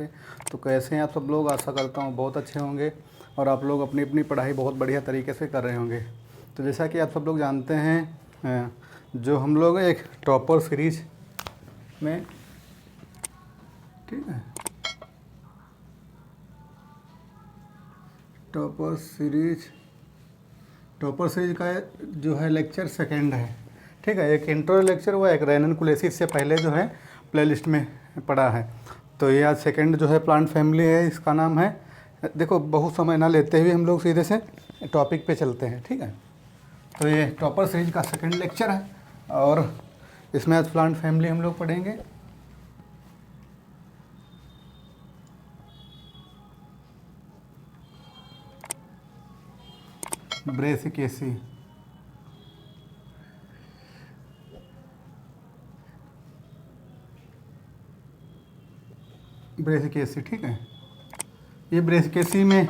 पे। तो कैसे हैं आप सब लोग? आशा करता हूँ बहुत अच्छे होंगे और आप लोग अपनी अपनी पढ़ाई बहुत बढ़िया तरीके से कर रहे होंगे। तो जैसा कि आप सब लोग जानते हैं, जो हम लोग एक टॉपर सीरीज में, ठीक है, टॉपर सीरीज का जो है लेक्चर सेकंड है, ठीक है। एक इंट्रो लेक्चर हुआ, एक रेनन कुलेसी से पहले जो है प्लेलिस्ट में पड़ा है। तो ये आज सेकंड जो है प्लांट फैमिली है, इसका नाम है। देखो बहुत समय ना लेते हुए हम लोग सीधे से टॉपिक पे चलते हैं, ठीक है। तो ये टॉपर सीरीज का सेकंड लेक्चर है और इसमें आज प्लांट फैमिली हम लोग पढ़ेंगे। ब्रेसिकेसी, ठीक है। ये ब्रेसिकेसी में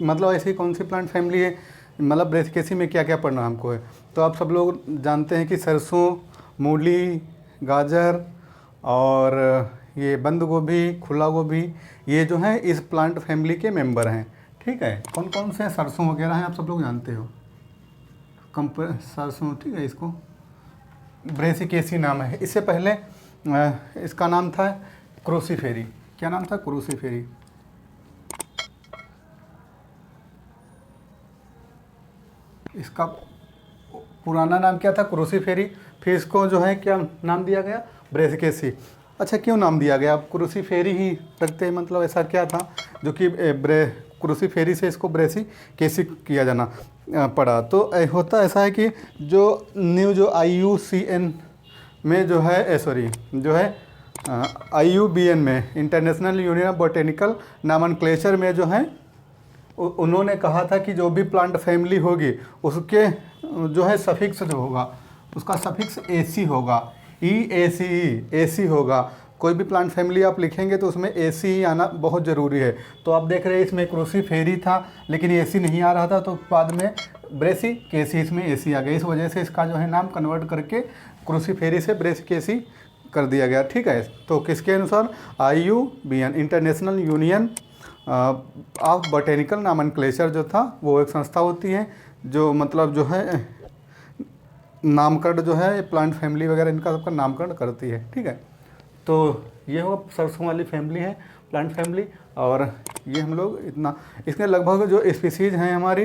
मतलब ऐसी कौन सी प्लांट फैमिली है, मतलब ब्रेसिकेसी में क्या क्या पढ़ना हमको है। तो आप सब लोग जानते हैं कि सरसों, मूली, गाजर और ये बंद गोभी, खुला गोभी, ये जो है इस प्लांट फैमिली के मेंबर हैं, ठीक है। कौन कौन से सरसों वगैरह हैं आप सब लोग जानते हो। सरसों, ठीक है, इसको ब्रेसिकेसी नाम है। इससे पहले इसका नाम था क्रोसीफेरी। क्या नाम था? क्रोसीफेरी। इसका पुराना नाम क्या था? क्रोसीफेरी। फिर इसको जो है क्या नाम दिया गया? ब्रेसिकेसी। अच्छा, क्यों नाम दिया गया? आप क्रोसीफेरी ही रखते हैं, मतलब ऐसा क्या था जो कि क्रोसीफेरी से इसको ब्रेसिकेसी किया जाना पड़ा। तो होता ऐसा है कि जो जो IUCN में जो है जो है IUBN में, international union of botanical nomenclature में जो है उन्होंने कहा था कि जो भी प्लांट फैमिली होगी उसके जो है सफिक्स जो होगा उसका सफिक्स AC होगा, EACE होगा। कोई भी प्लांट फैमिली आप लिखेंगे तो उसमें AC आना बहुत ज़रूरी है। तो आप देख रहे हैं इसमें क्रोसीफेरी था लेकिन AC नहीं आ रहा था, तो बाद में ब्रेसिकेसी इसमें AC आ गया। इस वजह से इसका जो है नाम कन्वर्ट करके क्रोसीफेरी से ब्रेसिकेसी कर दिया गया, ठीक है। तो किसके अनुसार? IUBN, international union of botanical nomenclature जो था, वो एक संस्था होती है जो मतलब जो है नामकरण जो है प्लांट फैमिली वगैरह इनका सबका नामकरण करती है, ठीक है। तो ये वो सरसों वाली फैमिली है, प्लांट फैमिली। और ये हम लोग इतना, इसमें लगभग जो स्पीसीज हैं हमारी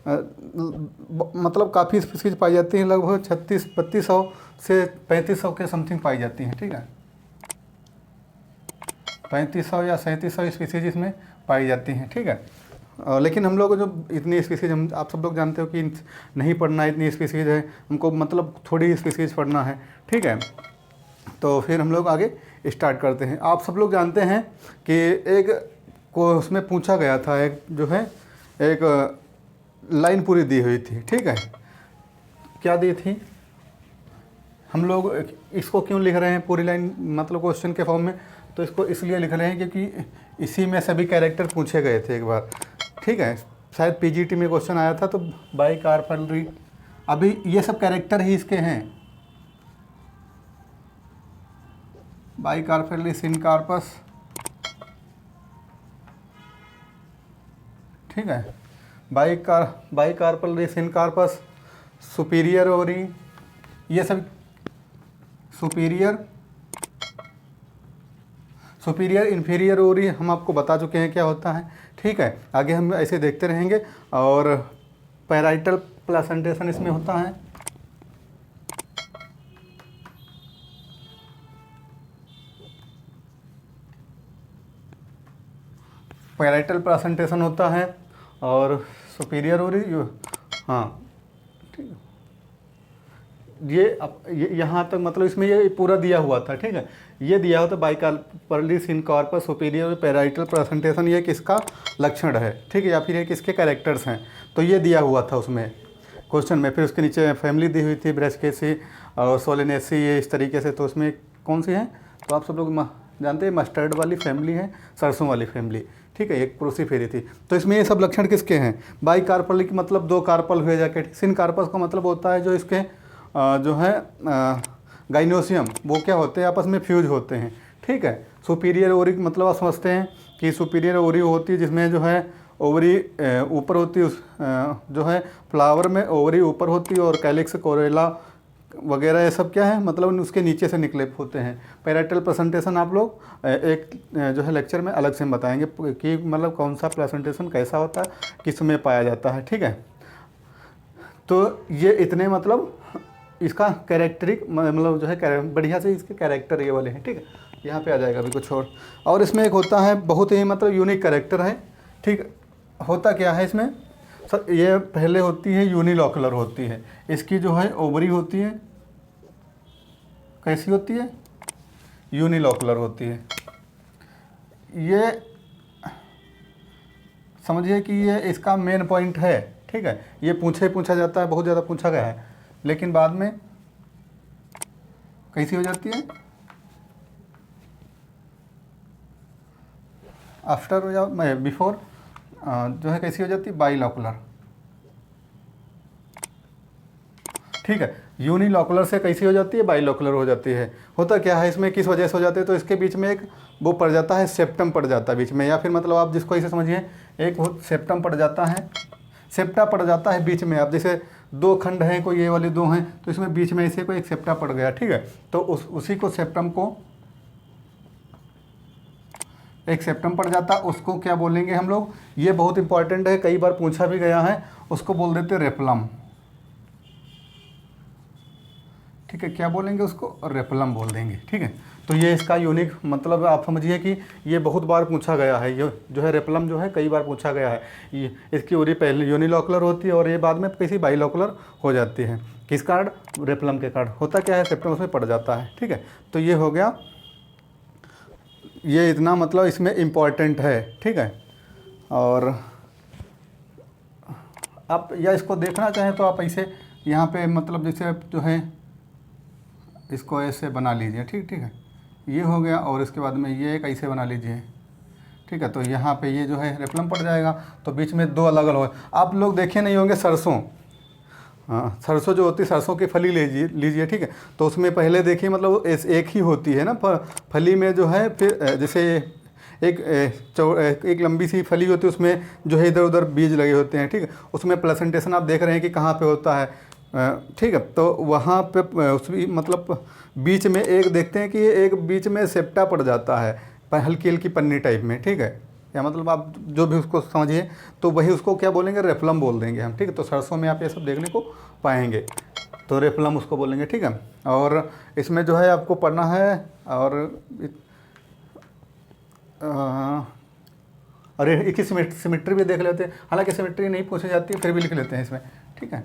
मतलब काफ़ी स्पीसीज पाई जाती हैं, लगभग 3200 से 3500 के समथिंग पाई जाती हैं, ठीक है। 3500 या 3700 स्पीसीज इसमें पाई जाती हैं, ठीक है। लेकिन हम लोग जो इतनी स्पीसीज, हम आप सब लोग जानते हो कि नहीं पढ़ना है, इतनी स्पीसीज है, हमको मतलब थोड़ी स्पीसीज पढ़ना है, ठीक है। तो फिर हम लोग आगे स्टार्ट करते हैं। आप सब लोग जानते हैं कि एक को उसमें पूछा गया था, एक जो है एक लाइन पूरी दी हुई थी, ठीक है। क्या दी थी? हम लोग इसको क्यों लिख रहे हैं पूरी लाइन, मतलब क्वेश्चन के फॉर्म में? तो इसको इसलिए लिख रहे हैं क्योंकि इसी में सभी कैरेक्टर पूछे गए थे एक बार, ठीक है। शायद PGT में क्वेश्चन आया था। तो बाइकार्पलरी, अभी ये सब कैरेक्टर ही इसके हैं। बाइकार्पलरी, सिनकार्पस, ठीक है। बाइकार्पलरी, सिनकार्पस, सुपीरियर ओरी, ये सब सुपीरियर इन्फीरियर ओरी हम आपको बता चुके हैं क्या होता है, ठीक है। आगे हम ऐसे देखते रहेंगे। और पैराइटल प्लेसेंटेशन इसमें होता है, पैराइटल प्लेसेंटेशन होता है। और सुपीरियर ओरी, हाँ, ठीक है। ये यहाँ तक मतलब इसमें ये पूरा दिया हुआ था, ठीक है। ये दिया हुआ था bicarpellary, syncarpous, superior parietal presentation, ये किसका लक्षण है, ठीक है, या फिर ये किसके कैरेक्टर्स हैं। तो ये दिया हुआ था उसमें क्वेश्चन में। फिर उसके नीचे फैमिली दी हुई थी, ब्रेसिकेसी और सोलेनेसी, ये इस तरीके से। तो उसमें कौन सी है? तो आप सब लोग जानते हैं मस्टर्ड वाली फैमिली है, सरसों वाली फैमिली, ठीक है। एक क्रोसीफेरी थी। तो इसमें ये सब लक्षण किसके हैं? बाइकार्पल की मतलब 2 कार्पल हुए जाके। सिनकार्पस का मतलब होता है जो इसके जो है गाइनोसियम, वो क्या होते हैं? आपस में फ्यूज होते हैं, ठीक है। सुपीरियर ओवरी मतलब आप समझते हैं कि सुपीरियर ओवरी होती है जिसमें जो है ओवरी ऊपर होती है, उस जो है फ्लावर में ओवरी ऊपर होती है और कैलिक्स कोरेला वगैरह ये सब क्या है मतलब उसके नीचे से निकले होते हैं। पैराइटल प्रेजेंटेशन आप लोग एक जो है लेक्चर में अलग से हम बताएंगे कि मतलब कौन सा प्रेजेंटेशन कैसा होता है, किस में पाया जाता है, ठीक है। तो ये इतने मतलब इसका कैरेक्टरिक मतलब जो है बढ़िया से इसके कैरेक्टर ये वाले हैं, ठीक है। यहाँ पे आ जाएगा अभी कुछ और इसमें एक होता है बहुत ही मतलब यूनिक कैरेक्टर है, ठीक। होता क्या है इसमें सर, ये पहले होती है यूनिलॉकुलर होती है, इसकी जो है ओवरी होती है कैसी होती है, यूनिलॉकुलर होती है। ये समझिए कि ये इसका मेन पॉइंट है, ठीक है। ये पूछा जाता है, बहुत ज़्यादा पूछा गया है, लेकिन बाद में कैसी हो जाती है, आफ्टर या बिफोर जो है कैसी हो जाती है, बाइलॉकुलर, ठीक है। यूनिलॉकुलर से कैसी हो जाती है, बाइलॉकुलर हो जाती है। होता क्या है इसमें, किस वजह से हो जाते हैं, तो इसके बीच में एक वो पड़ जाता है, सेप्टम पड़ जाता है बीच में, या फिर मतलब आप जिसको ऐसे समझिए एक वो सेप्टम पड़ जाता है, सेप्टा पड़ जाता है बीच में। आप जैसे दो खंड हैं, कोई ये वाले दो हैं, तो इसमें बीच में ऐसे कोई एक सेप्टा पड़ गया, ठीक है। तो उसी को सेप्टम को एक सेप्टम पड़ जाता, उसको क्या बोलेंगे हम लोग, ये बहुत इंपॉर्टेंट है, कई बार पूछा भी गया है, उसको बोल देते रेपलम, ठीक है। क्या बोलेंगे उसको, रेपलम बोल देंगे, ठीक है। तो ये इसका यूनिक मतलब आप समझिए कि ये बहुत बार पूछा गया है, ये जो है रेपलम जो है कई बार पूछा गया है। ये इसकी ओरी पहले यूनिलॉकुलर होती है और ये बाद में किसी बाइलॉकुलर हो जाती है, किस कारण, रेपलम के कारण। होता क्या है, सेप्टम उसमें पड़ जाता है, ठीक है। तो ये हो गया, ये इतना मतलब इसमें इम्पॉर्टेंट है, ठीक है। और आप या इसको देखना चाहें तो आप ऐसे यहाँ पे मतलब जैसे जो है इसको ऐसे बना लीजिए, ठीक है। ये हो गया और इसके बाद में ये एक ऐसे बना लीजिए, ठीक है। तो यहाँ पे ये जो है रेपलम पड़ जाएगा, तो बीच में दो अलग अलग आप लोग देखे नहीं होंगे सरसों, हाँ सरसों जो होती है, सरसों की फली लीजिए, ठीक है। तो उसमें पहले देखिए मतलब एक ही होती है ना फली में जो है, फिर जैसे एक लंबी सी फली होती है, उसमें जो है इधर उधर बीज लगे होते हैं, ठीक है। उसमें प्लेसेंटेशन आप देख रहे हैं कि कहाँ पे होता है, ठीक है। तो वहाँ पे उस मतलब बीच में एक देखते हैं कि एक बीच में सेप्टा पड़ जाता है, हल्की हल्की पन्नी टाइप में, ठीक है। या मतलब आप जो भी उसको समझिए, तो वही उसको क्या बोलेंगे, रेफलम बोल देंगे हम, ठीक है। तो सरसों में आप ये सब देखने को पाएंगे, तो रेफलम उसको बोलेंगे, ठीक है। और इसमें जो है आपको पढ़ना है, और अरे एक सिमेट्री भी देख लेते हैं, हालांकि सिमेट्री नहीं पूछी जाती है, फिर भी लिख लेते हैं इसमें, ठीक है।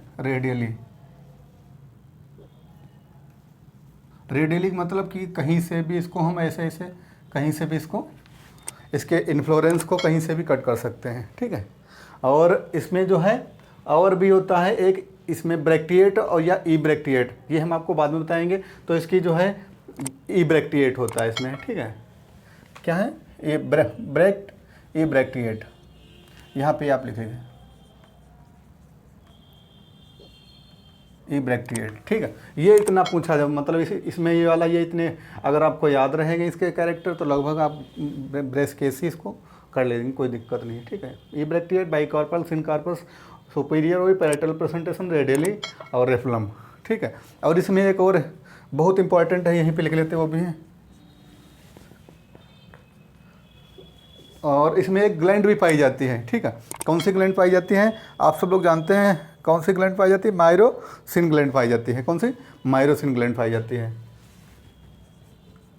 रेडियली मतलब कि कहीं से भी इसको हम ऐसे ऐसे कहीं से भी इसको इसके इन्फ्लोरेंस को कहीं से भी कट कर सकते हैं, ठीक है। और इसमें जो है और भी होता है एक, इसमें ब्रैक्टिएट और या ई ब्रैक्टिएट, ये हम आपको बाद में बताएंगे। तो इसकी जो है ई ब्रैक्टिएट होता है इसमें, ठीक है। क्या है ये ई ब्रैक्टिएट, यहाँ पे आप लिखेंगे ई ब्रैक्टिएट, ठीक है। ये इतना पूछा जाए मतलब इसमें ये वाला, ये इतने अगर आपको याद रहेंगे इसके कैरेक्टर, तो लगभग आप ब्रेस्केसिस को कर लेंगे, कोई दिक्कत नहीं है, ठीक है। ई ब्रैक्टिएट, बाइकार्पल, सिनकार्पस, सुपीरियर और पैरेटल प्रेजेंटेशन, रेडियली और रेफलम, ठीक है। और इसमें एक और बहुत इंपॉर्टेंट है, यहीं पे लिख लेते, वो भी है। और इसमें एक ग्लैंड भी पाई जाती है, ठीक है। कौन सी ग्लैंड पाई जाती है, आप सब लोग जानते हैं कौन सी ग्लैंड पाई जाती है, माइरोसिन ग्लैंड पाई जाती है। कौन सी, माइरोसिन ग्लैंड पाई जाती है।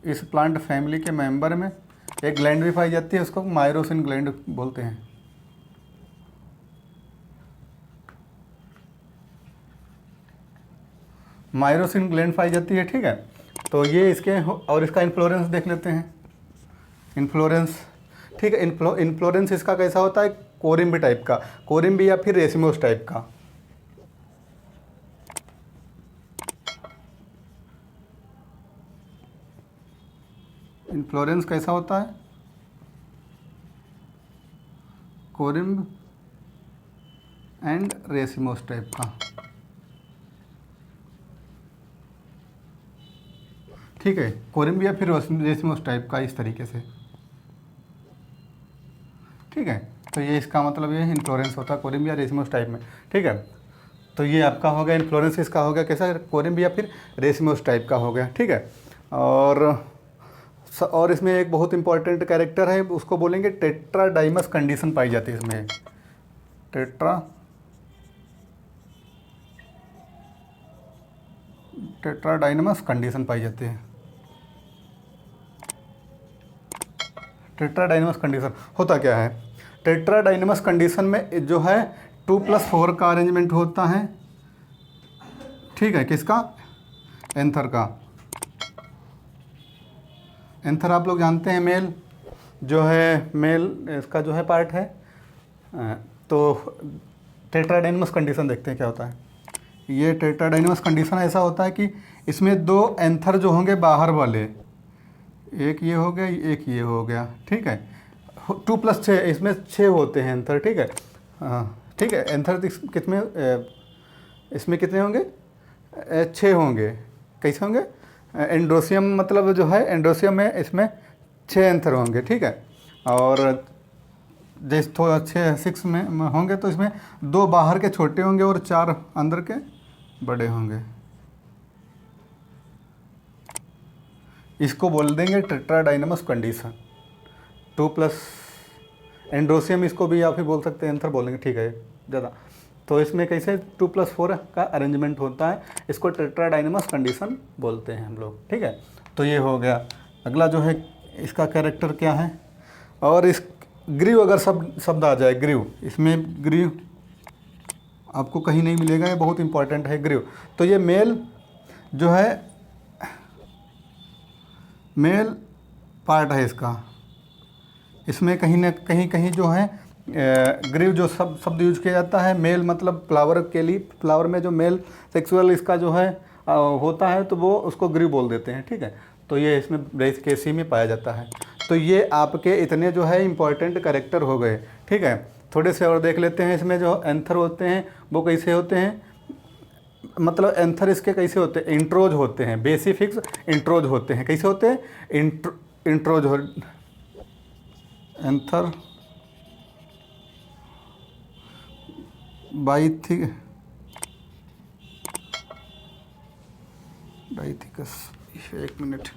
इस प्लांट फैमिली के मेंबर में एक ग्लैंड भी पाई जाती है, उसको माइरोसिन ग्लैंड बोलते हैं। माइरोसिन ग्लैंड पाई जाती है, ठीक है। तो ये इसके, और इसका इन्फ्लोरेंस देख लेते हैं, इन्फ्लोरेंस, ठीक है। इन्फ्लोरेंस इसका कैसा होता है, कोरिम्बी टाइप का, कोरिम्बी या फिर रेसिमोस टाइप का। इन्फ्लोरेंस कैसा होता है, कोरिम्ब एंड रेसिमोस टाइप का, ठीक है, कोरिम्बिया फिर रेसिमोस टाइप का इस तरीके से, ठीक है। तो ये इसका मतलब ये इन्फ्लोरेंस होता है कोरिम्बिया रेसिमोस टाइप में, ठीक है। तो ये आपका हो गया इन्फ्लोरेंस, इसका हो गया कैसा, कोरिम्बिया फिर रेसिमोस टाइप का हो गया, ठीक है। और इसमें एक बहुत इंपॉर्टेंट कैरेक्टर है, उसको बोलेंगे टेट्राडाइमस कंडीशन पाई जाती है इसमें, टेट्राडाइनमस कंडीशन पाई जाती है। टेट्राडाइनमस कंडीशन होता क्या है, टेट्राडाइनमस कंडीशन में जो है 2+4 का अरेंजमेंट होता है, ठीक है। किसका, एंथर का। एंथर आप लोग जानते हैं मेल जो है, मेल इसका जो है पार्ट है। तो टेट्राडाइनमस कंडीशन देखते हैं क्या होता है। ये टेट्राडाइनमस कंडीशन ऐसा होता है कि इसमें 2 एंथर जो होंगे बाहर वाले, एक ये हो गया, एक ये हो गया, ठीक है। 2+6, इसमें 6 होते हैं एंथर, ठीक है। ठीक है, एंथर कितने, इसमें कितने होंगे, 6 होंगे। कैसे होंगे, एंड्रोसियम मतलब जो है, एंड्रोसियम में इसमें 6 एंथर होंगे, ठीक है। और जैसे थोड़ा 6 में होंगे तो इसमें 2 बाहर के छोटे होंगे और 4 अंदर के बड़े होंगे। इसको बोल देंगे टेट्राडाइनमस कंडीशन। 2+ एंड्रोसियम, इसको भी आप ही बोल सकते हैं, एंथर बोलेंगे, ठीक है ज़्यादा। तो इसमें कैसे 2+4 का अरेंजमेंट होता है, इसको टेट्राडाइनमस कंडीशन बोलते हैं हम लोग, ठीक है। तो ये हो गया। अगला जो है इसका कैरेक्टर क्या है, और इस ग्रीव अगर शब्द आ जाए, ग्रीव, इसमें ग्रीव आपको कहीं नहीं मिलेगा, ये बहुत इंपॉर्टेंट है ग्रीव। तो ये मेल जो है, मेल पार्ट है इसका, इसमें कहीं ना कहीं जो है ग्रीव जो शब्द यूज किया जाता है, मेल मतलब फ्लावर के लिए, फ्लावर में जो मेल सेक्सुअल इसका जो है होता है, तो वो उसको ग्रीव बोल देते हैं, ठीक है। तो ये इसमें ब्रैसिकेसी में पाया जाता है। तो ये आपके इतने जो है इंपॉर्टेंट कैरेक्टर हो गए, ठीक है। थोड़े से और देख लेते हैं, इसमें जो एंथर होते हैं वो कैसे होते हैं, मतलब एंथर इसके कैसे होते हैं, इंट्रोज होते हैं, बेसिफिक्स इंट्रोज होते हैं। कैसे होते हैं, इंट्रोज हो, एंथर डाइथिकस, एक मिनट।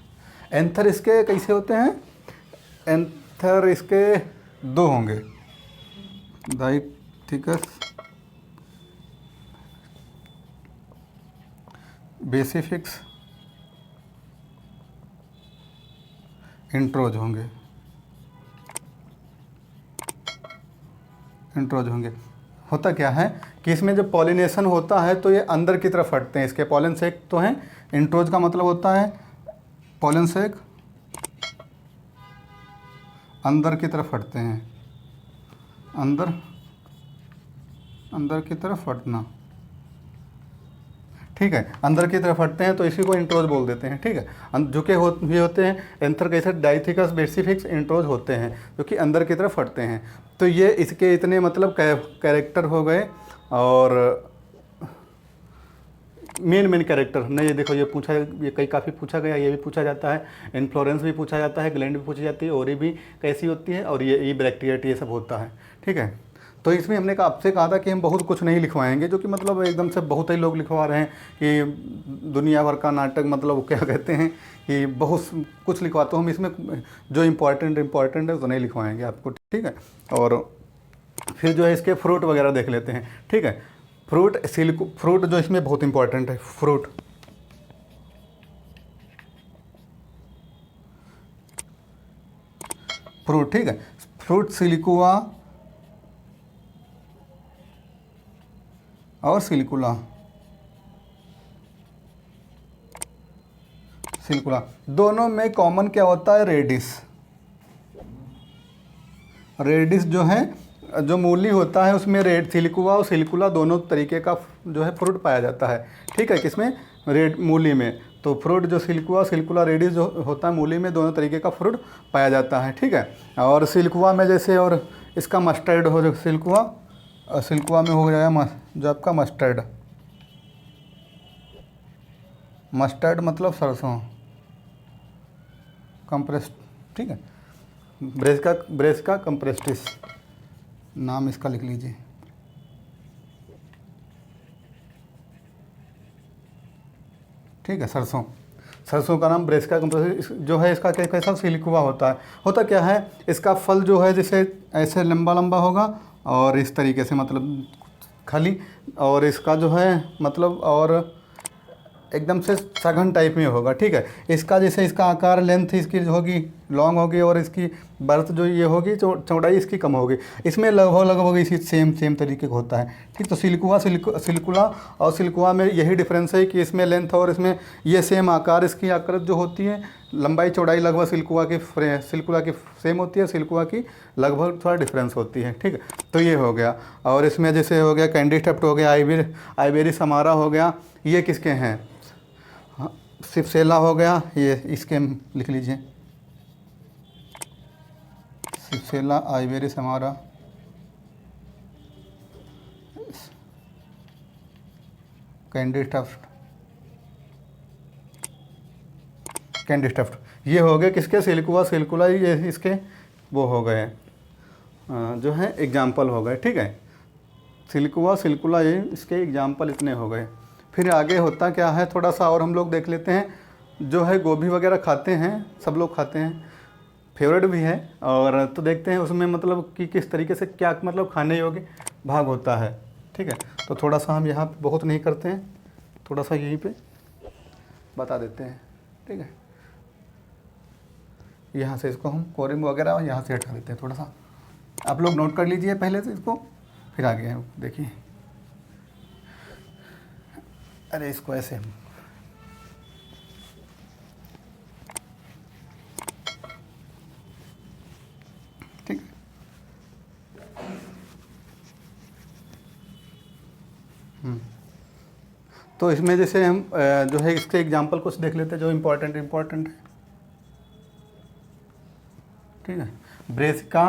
एंथर इसके कैसे होते हैं, एंथर इसके 2 होंगे, डाइथिकस, बेसिफिक्स, इंट्रोज होंगे, इंट्रोज होंगे। होता क्या है कि इसमें जब पॉलिनेशन होता है तो ये अंदर की तरफ हटते हैं, इसके पॉलन सेक तो हैं। इंट्रोज का मतलब होता है पॉलन सेक अंदर की तरफ हटते हैं, अंदर की तरफ हटना, ठीक है। अंदर की तरफ हटते हैं तो इसी को इंट्रोज बोल देते हैं, ठीक है। जो कि भी होते हैं एंथर कैसे, डाइथिकस, बेसिफिक्स, इंट्रोज होते हैं जो कि अंदर की तरफ हटते हैं। तो ये इसके इतने मतलब कैरेक्टर हो गए। और मेन कैरेक्टर नहीं, ये देखो, ये पूछा, ये कई काफ़ी पूछा गया, ये भी पूछा जाता है, इन्फ्लोरेंस भी पूछा जाता है, ग्लैंड भी पूछी जाती है, ओरी भी कैसी होती है, और ये ब्रैक्टिएटी, ये सब होता है, ठीक है। तो इसमें हमने आपसे कहा था कि हम बहुत कुछ नहीं लिखवाएंगे, जो कि मतलब एकदम से बहुत ही लोग लिखवा रहे हैं कि दुनिया भर का नाटक, मतलब क्या कहते हैं कि बहुत कुछ लिखवाते हो। हम इसमें जो इम्पोर्टेंट है तो नहीं लिखवाएंगे आपको, ठीक है। और फिर जो है इसके फ्रूट वगैरह देख लेते हैं, ठीक है। फ्रूट जो इसमें बहुत इंपॉर्टेंट है, फ्रूट ठीक है। फ्रूट सिलिकुआ और सिलिकुला दोनों में कॉमन क्या होता है, रेडिस जो है, जो मूली होता है उसमें रेड, सिलिकुआ और सिलिकुला दोनों तरीके का जो है फ्रूट पाया जाता है, ठीक है। किसमें, रेड मूली में। तो फ्रूट जो सिलिकुला रेडिस जो होता है मूली में, दोनों तरीके का फ्रूट पाया जाता है, ठीक है। और सिलिकुआ में जैसे, और इसका मस्टर्ड हो, जो सिलिकुआ में हो जाएगा जो आपका मस्टर्ड मतलब सरसों, कंप्रेस, ठीक है, ब्रेसिका कंप्रेस्टिस नाम इसका लिख लीजिए। ठीक है, सरसों का नाम ब्रेसिका कंप्रेस्टिस जो है। इसका कैसा सिलिकुआ होता है। होता क्या है, इसका फल जो है जैसे ऐसे लंबा लंबा होगा और इस तरीके से मतलब खाली, और इसका जो है मतलब और एकदम से सघन टाइप में होगा। ठीक है, इसका जैसे इसका आकार लेंथ इसकी जो होगी लॉन्ग होगी और इसकी बर्थ जो ये होगी चौड़ाई इसकी कम होगी। इसमें लगभग इसी सेम तरीके का होता है। ठीक, तो सिलिकुला और सिलिकुआ में यही डिफरेंस है कि इसमें लेंथ और इसमें ये सेम आकार, इसकी आकृति जो होती है लंबाई चौड़ाई लगभग सिलिकुला की सेम होती है, सिलिकुआ की लगभग थोड़ा डिफरेंस होती है। ठीक है, तो ये हो गया। और इसमें जैसे हो गया कैंडी स्टेप्ट हो गया, आइबेरिस हमारा हो गया, ये किसके हैं, सिप्सेला हो गया, ये इसके लिख लीजिए, सिप्सेला आइबेरिस हमारा, कैंडी स्टफ्ट ये हो गए किसके, सिलिकुला ये इसके वो हो गए जो है एग्जाम्पल हो गए। ठीक है, सिलिकुला ये इसके एग्जाम्पल इतने हो गए। फिर आगे होता क्या है थोड़ा सा और हम लोग देख लेते हैं। जो है गोभी वगैरह खाते हैं, सब लोग खाते हैं, फेवरेट भी है। और तो देखते हैं उसमें मतलब कि किस तरीके से क्या मतलब खाने योग्य भाग होता है। ठीक है, तो थोड़ा सा हम यहाँ पे बहुत नहीं करते हैं, थोड़ा सा यहीं पे बता देते हैं। ठीक है, यहाँ से इसको हम कोरिम वगैरह यहाँ से हटा देते हैं। थोड़ा सा आप लोग नोट कर लीजिए पहले से इसको, फिर आगे देखिए। अरे इसको ऐसे ठीक है। तो इसमें जैसे हम जो है इसके एग्जांपल कुछ देख लेते हैं जो इम्पोर्टेंट है। ठीक है, ब्रेसिका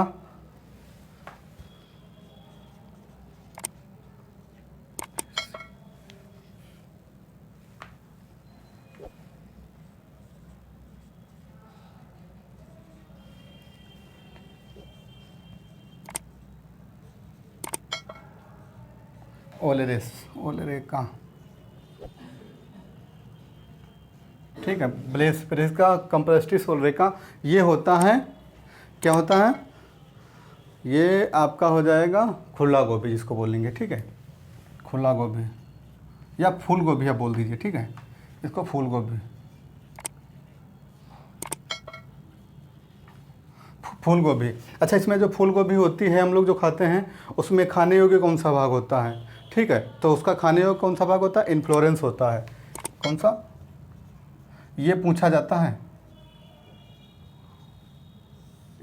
ओलेरेका। ठीक है, ब्रेसिका कंप्रेस्टिस ओलेरेका ये होता है, क्या होता है, ये आपका हो जाएगा खुला गोभी जिसको बोलेंगे। ठीक है, खुला गोभी या फूल गोभी आप बोल दीजिए। ठीक है, इसको फूल गोभी, फूल गोभी। अच्छा, इसमें जो फूल गोभी होती है हम लोग जो खाते हैं उसमें खाने योग्य कौन सा भाग होता है। ठीक है, तो उसका खाने योग्य कौन सा भाग होता है, इन्फ्लोरेंस होता है। कौन सा, ये पूछा जाता है।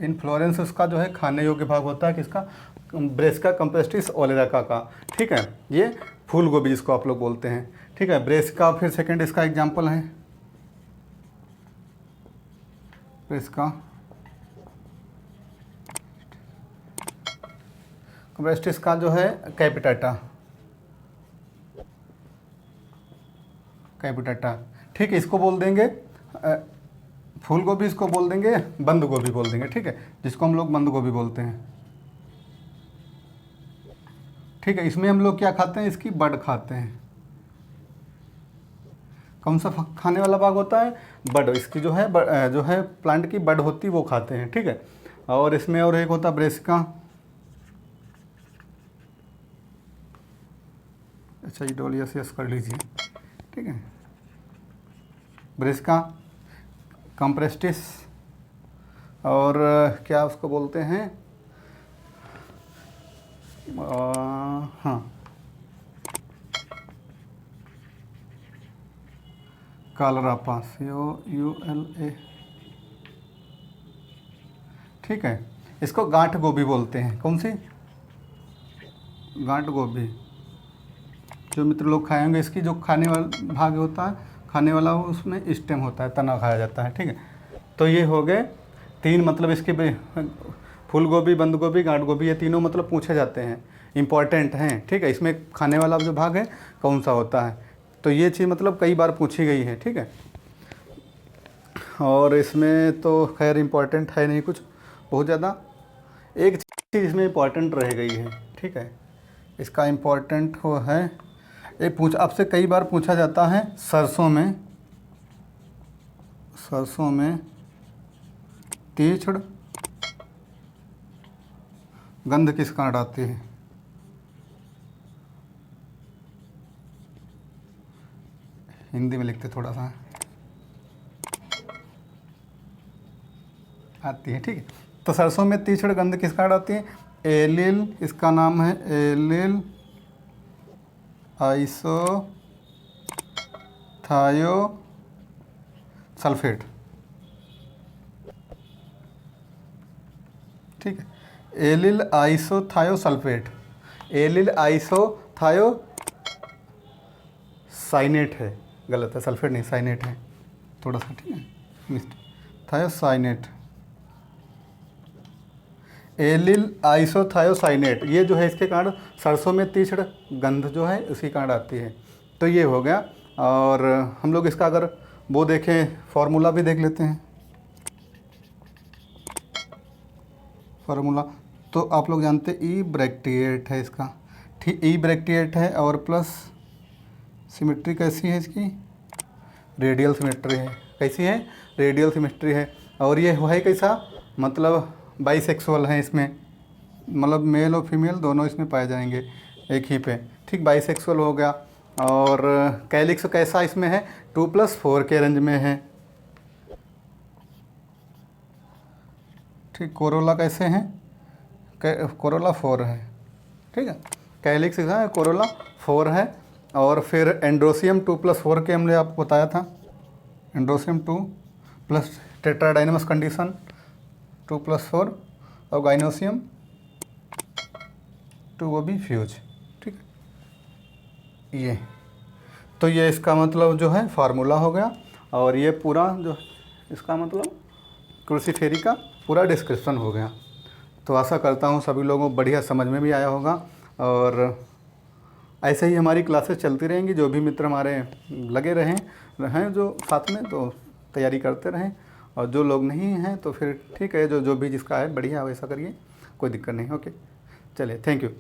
इन्फ्लोरेंस उसका जो है खाने योग्य भाग होता है किसका, ब्रेसिका कंप्रेस्टिस ओलेराका का। ठीक है, ये फूल गोभी जिसको आप लोग बोलते हैं। ठीक है, ब्रेसिका फिर सेकंड इसका एग्जांपल है, ब्रेसिका कंप्रेस्टिस का जो है कैपिटाटा। ठीक है, इसको बोल देंगे फूल गोभी, इसको बोल देंगे बंद गोभी बोल देंगे। ठीक है, जिसको हम लोग बंद गोभी बोलते हैं। ठीक है, इसमें हम लोग क्या खाते हैं, इसकी बड खाते हैं। कौन सा खाने वाला भाग होता है, बड, इसकी जो है प्लांट की बड होती वो खाते हैं। ठीक है, और इसमें और एक होता ब्रेसिका, अच्छा ये डोलियस कर लीजिए। ठीक है, ब्रेसिका कंप्रेस्टिस और क्या उसको बोलते हैं, हाँ कालरापास, ULA। ठीक है, इसको गांठ गोभी बोलते हैं। कौन सी, गांठ गोभी, जो मित्र लोग खाएंगे इसकी जो खाने वाला भाग होता है, खाने वाला वो उसमें स्टेम होता है, तना खाया जाता है। ठीक है, तो ये हो गए तीन मतलब इसके फूल गोभी, बंद गोभी, गांठ गोभी, ये तीनों मतलब पूछे जाते हैं, इंपॉर्टेंट हैं। ठीक है, इसमें खाने वाला जो भाग है कौन सा होता है, तो ये चीज़ मतलब कई बार पूछी गई है। ठीक है, और इसमें तो खैर इम्पोर्टेंट है नहीं कुछ बहुत ज़्यादा। एक चीज़ इसमें इम्पोर्टेंट रह गई है, ठीक है, इसका इम्पोर्टेंट वो है, ये आपसे कई बार पूछा जाता है, सरसों में तीक्ष्ण गंध किस कारण आती है? हिंदी में लिखते थोड़ा सा आती है, ठीक है। तो सरसों में तीक्ष्ण गंध किस कारण आती है? एलिल, इसका नाम है एलिल आइसोथायोसल्फेट, ठीक है। एलिल आइसोथायोसल्फेट, एलिल आइसोथायोसाइनेट है, गलत है, सल्फेट नहीं, साइनेट है थोड़ा सा, ठीक है, थायोसाइनेट, एलिल आइसोथायोसाइनेट, ये जो है इसके कारण सरसों में तीक्ष्ण गंध जो है उसी कारण आती है। तो ये हो गया। और हम लोग इसका अगर वो देखें, फार्मूला भी देख लेते हैं। फार्मूला तो आप लोग जानते हैं ई ब्रैक्टिएट है इसका, ठीक, ई ब्रैक्टिएट है और प्लस सिमेट्री कैसी है इसकी? रेडियल सिमेट्री है। कैसी है? रेडियल सिमेट्री है। और ये है कैसा, मतलब बाइसेक्सुअल है इसमें, मतलब मेल और फीमेल दोनों इसमें पाए जाएंगे एक ही पे, ठीक, बाइसेक्सुअल हो गया। और कैलिक्स कैसा इसमें है? 2+4 के रेंज में है, ठीक। कोरोला कैसे हैं? कोरोला 4 है, ठीक है। कैलिक्स है, कोरोला 4 है। और फिर एंड्रोसियम 2+4 के हमने आपको बताया था, एंड्रोसियम 2 प्लस टेट्राडाइनमस कंडीशन 2+4, और गाइनोसियम 2 वो भी फ्यूज, ठीक है। ये तो ये इसका मतलब जो है फार्मूला हो गया। और ये पूरा जो इसका मतलब क्रूसीफेरी का पूरा डिस्क्रिप्शन हो गया। तो आशा करता हूँ सभी लोगों को बढ़िया समझ में भी आया होगा। और ऐसे ही हमारी क्लासेस चलती रहेंगी, जो भी मित्र हमारे लगे रहें जो साथ में, तो तैयारी करते रहें। और जो लोग नहीं हैं तो फिर ठीक है, जो भी जिसका है बढ़िया वैसा करिए, कोई दिक्कत नहीं। ओके, चलिए, थैंक यू।